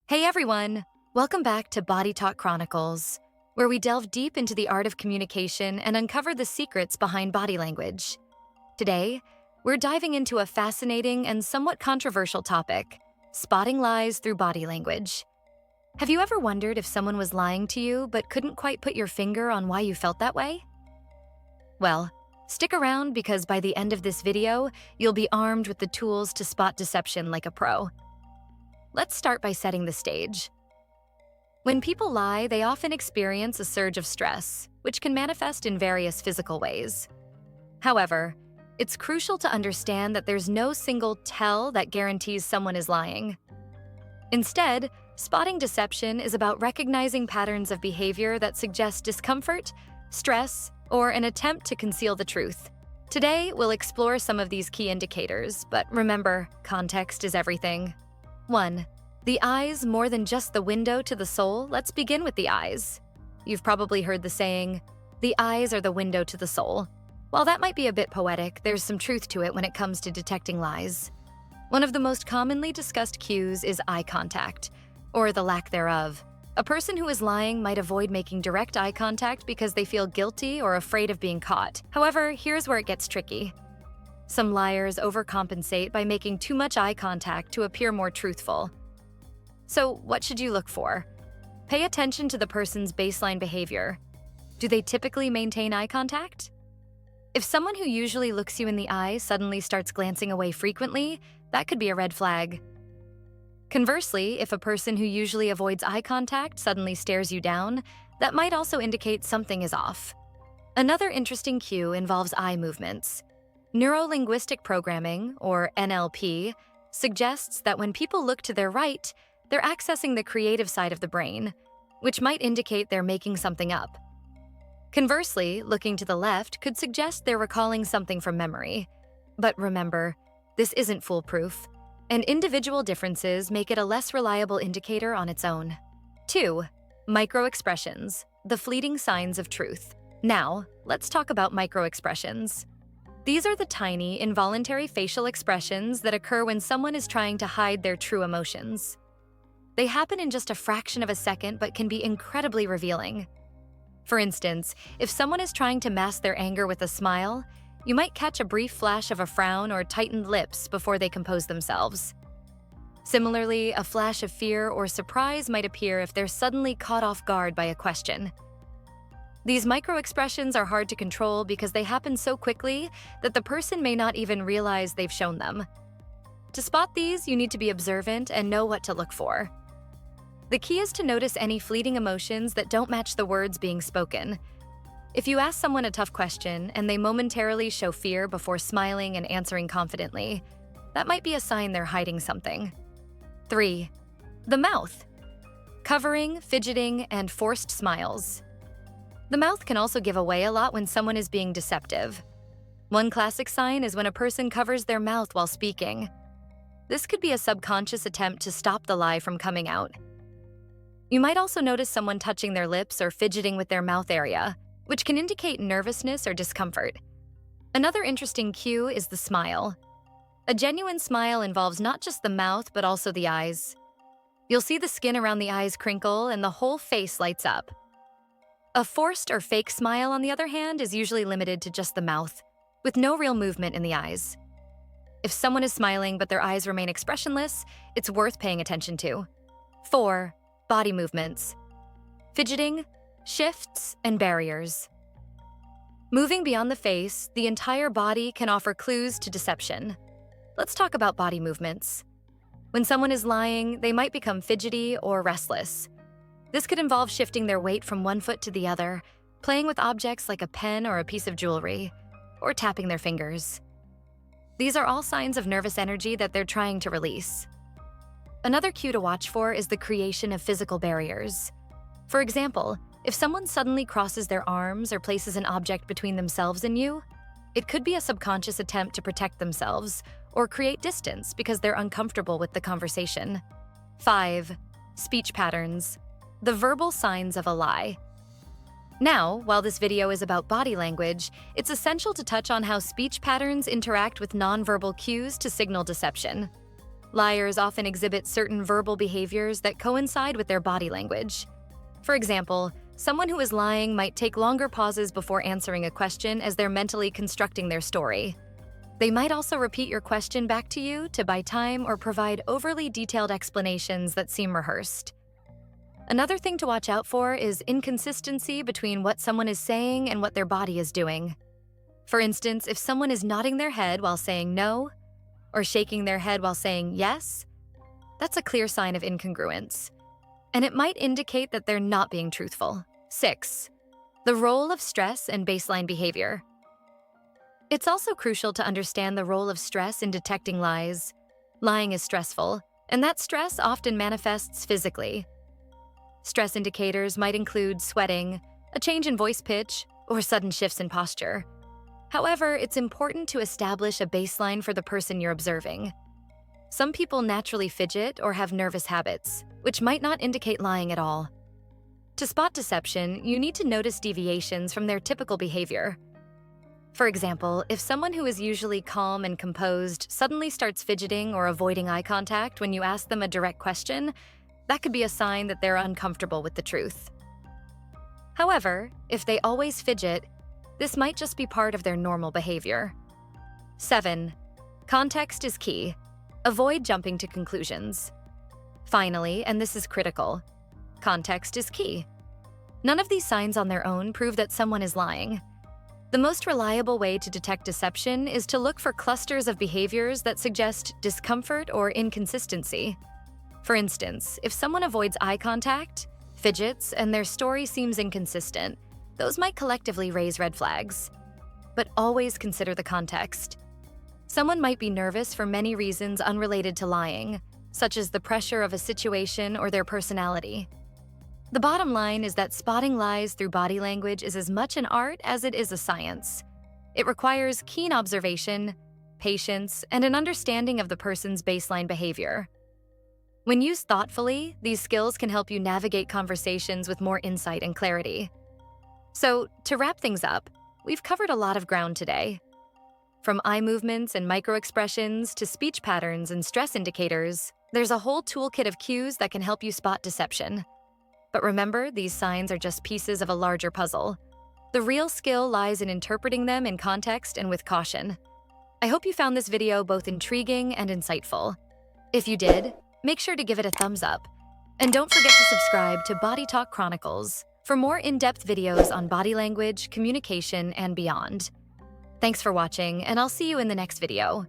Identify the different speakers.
Speaker 1: Hey everyone! Welcome back to Body Talk Chronicles, where we delve deep into the art of communication and uncover the secrets behind body language. Today, we're diving into a fascinating and somewhat controversial topic: spotting lies through body language. Have you ever wondered if someone was lying to you but couldn't quite put your finger on why you felt that way? Well, stick around because by the end of this video, you'll be armed with the tools to spot deception like a pro. Let's start by setting the stage. When people lie, they often experience a surge of stress, which can manifest in various physical ways. However, it's crucial to understand that there's no single tell that guarantees someone is lying. Instead, spotting deception is about recognizing patterns of behavior that suggest discomfort, stress, or an attempt to conceal the truth. Today, we'll explore some of these key indicators, but remember, context is everything. 1. The eyes more than just the window to the soul. Let's begin with the eyes. You've probably heard the saying, the eyes are the window to the soul. While that might be a bit poetic, there's some truth to it when it comes to detecting lies. One of the most commonly discussed cues is eye contact, or the lack thereof. A person who is lying might avoid making direct eye contact because they feel guilty or afraid of being caught. However, here's where it gets tricky. Some liars overcompensate by making too much eye contact to appear more truthful. So, what should you look for? Pay attention to the person's baseline behavior. Do they typically maintain eye contact? If someone who usually looks you in the eye suddenly starts glancing away frequently, that could be a red flag. Conversely, if a person who usually avoids eye contact suddenly stares you down, that might also indicate something is off. Another interesting cue involves eye movements. Neuro-linguistic programming, or NLP, suggests that when people look to their right, they're accessing the creative side of the brain, which might indicate they're making something up. Conversely, looking to the left could suggest they're recalling something from memory. But remember, this isn't foolproof, and individual differences make it a less reliable indicator on its own. 2. Microexpressions, the fleeting signs of truth. Now, let's talk about microexpressions. These are the tiny, involuntary facial expressions that occur when someone is trying to hide their true emotions. They happen in just a fraction of a second but can be incredibly revealing. For instance, if someone is trying to mask their anger with a smile, you might catch a brief flash of a frown or tightened lips before they compose themselves. Similarly, a flash of fear or surprise might appear if they're suddenly caught off guard by a question. These microexpressions are hard to control because they happen so quickly that the person may not even realize they've shown them. To spot these, you need to be observant and know what to look for. The key is to notice any fleeting emotions that don't match the words being spoken. If you ask someone a tough question and they momentarily show fear before smiling and answering confidently, that might be a sign they're hiding something. 3. The mouth. Covering, fidgeting, and forced smiles. The mouth can also give away a lot when someone is being deceptive. One classic sign is when a person covers their mouth while speaking. This could be a subconscious attempt to stop the lie from coming out. You might also notice someone touching their lips or fidgeting with their mouth area, which can indicate nervousness or discomfort. Another interesting cue is the smile. A genuine smile involves not just the mouth but also the eyes. You'll see the skin around the eyes crinkle and the whole face lights up. A forced or fake smile, on the other hand, is usually limited to just the mouth, with no real movement in the eyes. If someone is smiling but their eyes remain expressionless, it's worth paying attention to. 4. Body movements. Fidgeting, shifts, and barriers. Moving beyond the face, the entire body can offer clues to deception. Let's talk about body movements. When someone is lying, they might become fidgety or restless. This could involve shifting their weight from one foot to the other, playing with objects like a pen or a piece of jewelry, or tapping their fingers. These are all signs of nervous energy that they're trying to release. Another cue to watch for is the creation of physical barriers. For example, if someone suddenly crosses their arms or places an object between themselves and you, it could be a subconscious attempt to protect themselves or create distance because they're uncomfortable with the conversation. 5. Speech patterns. The verbal signs of a lie. Now, while this video is about body language, it's essential to touch on how speech patterns interact with nonverbal cues to signal deception. Liars often exhibit certain verbal behaviors that coincide with their body language. For example, someone who is lying might take longer pauses before answering a question as they're mentally constructing their story. They might also repeat your question back to you to buy time or provide overly detailed explanations that seem rehearsed. Another thing to watch out for is inconsistency between what someone is saying and what their body is doing. For instance, if someone is nodding their head while saying no, or shaking their head while saying yes, that's a clear sign of incongruence, and it might indicate that they're not being truthful. 6. The role of stress and baseline behavior. It's also crucial to understand the role of stress in detecting lies. Lying is stressful, and that stress often manifests physically. Stress indicators might include sweating, a change in voice pitch, or sudden shifts in posture. However, it's important to establish a baseline for the person you're observing. Some people naturally fidget or have nervous habits, which might not indicate lying at all. To spot deception, you need to notice deviations from their typical behavior. For example, if someone who is usually calm and composed suddenly starts fidgeting or avoiding eye contact when you ask them a direct question, that could be a sign that they're uncomfortable with the truth. However, if they always fidget, this might just be part of their normal behavior. 7. Context is key. Avoid jumping to conclusions. Finally, and this is critical, context is key. None of these signs on their own prove that someone is lying. The most reliable way to detect deception is to look for clusters of behaviors that suggest discomfort or inconsistency. For instance, if someone avoids eye contact, fidgets, and their story seems inconsistent, those might collectively raise red flags. But always consider the context. Someone might be nervous for many reasons unrelated to lying, such as the pressure of a situation or their personality. The bottom line is that spotting lies through body language is as much an art as it is a science. It requires keen observation, patience, and an understanding of the person's baseline behavior. When used thoughtfully, these skills can help you navigate conversations with more insight and clarity. So, to wrap things up, we've covered a lot of ground today. From eye movements and microexpressions to speech patterns and stress indicators, there's a whole toolkit of cues that can help you spot deception. But remember, these signs are just pieces of a larger puzzle. The real skill lies in interpreting them in context and with caution. I hope you found this video both intriguing and insightful. If you did, make sure to give it a thumbs up. And don't forget to subscribe to Body Talk Chronicles for more in-depth videos on body language, communication, and beyond. Thanks for watching, and I'll see you in the next video.